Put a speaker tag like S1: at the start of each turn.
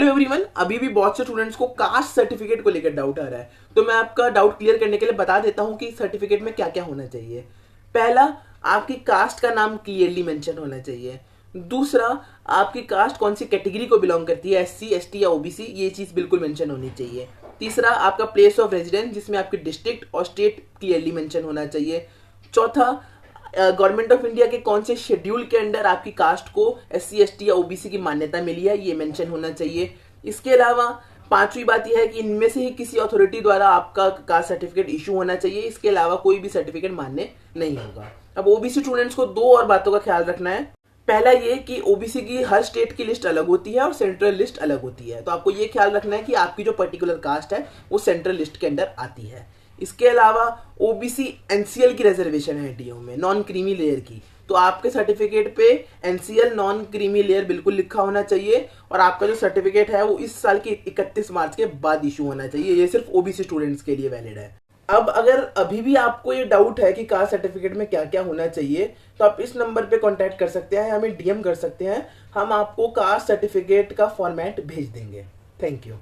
S1: Hello everyone, अभी भी बहुत से स्टूडेंट्स को कास्ट सर्टिफिकेट को लेकर डाउट आ रहा है, तो मैं आपका डाउट क्लियर करने के लिए बता देता हूं कि सर्टिफिकेट में क्या क्या होना चाहिए। पहला, आपकी कास्ट का नाम क्लियरली मेंशन होना चाहिए। दूसरा, आपकी कास्ट कौन सी कैटेगरी को बिलोंग करती है, एससी, एसटी या ओबीसी, ये चीज बिल्कुल मेंशन होनी चाहिए। तीसरा, आपका प्लेस ऑफ रेजिडेंस, जिसमें आपकी डिस्ट्रिक्ट और स्टेट क्लियरली मेंशन होना चाहिए। चौथा, गवर्नमेंट ऑफ इंडिया के कौन से शेड्यूल के अंडर आपकी कास्ट को एससी, एसटी या ओबीसी की मान्यता मिली है, ये मेंशन होना चाहिए। इसके अलावा पांचवी बात यह है कि इनमें से ही किसी अथॉरिटी द्वारा आपका कास्ट सर्टिफिकेट इशू होना चाहिए। इसके अलावा कोई भी सर्टिफिकेट मान्य नहीं होगा। अब ओबीसी स्टूडेंट्स को दो और बातों का ख्याल रखना है। पहला ये कि ओबीसी की हर स्टेट की लिस्ट अलग होती है और सेंट्रल लिस्ट अलग होती है, तो आपको ये ख्याल रखना है कि आपकी जो पर्टिकुलर कास्ट है वो सेंट्रल लिस्ट के अंदर आती है। इसके अलावा ओबीसी एनसीएल की रिजर्वेशन है डीओ में, नॉन क्रीमी लेयर की, तो आपके सर्टिफिकेट पे एनसीएल नॉन क्रीमी लेयर बिल्कुल लिखा होना चाहिए और आपका जो सर्टिफिकेट है वो इस साल की 31 मार्च के बाद इशू होना चाहिए। ये सिर्फ ओबीसी स्टूडेंट्स के लिए वैलिड है। अब अगर अभी भी आपको ये डाउट है कि कास्ट सर्टिफिकेट में क्या क्या होना चाहिए, तो आप इस नंबर पे कांटेक्ट कर सकते हैं, हमें डीएम कर सकते हैं, हम आपको कास्ट सर्टिफिकेट का फॉर्मेट भेज देंगे। Thank you.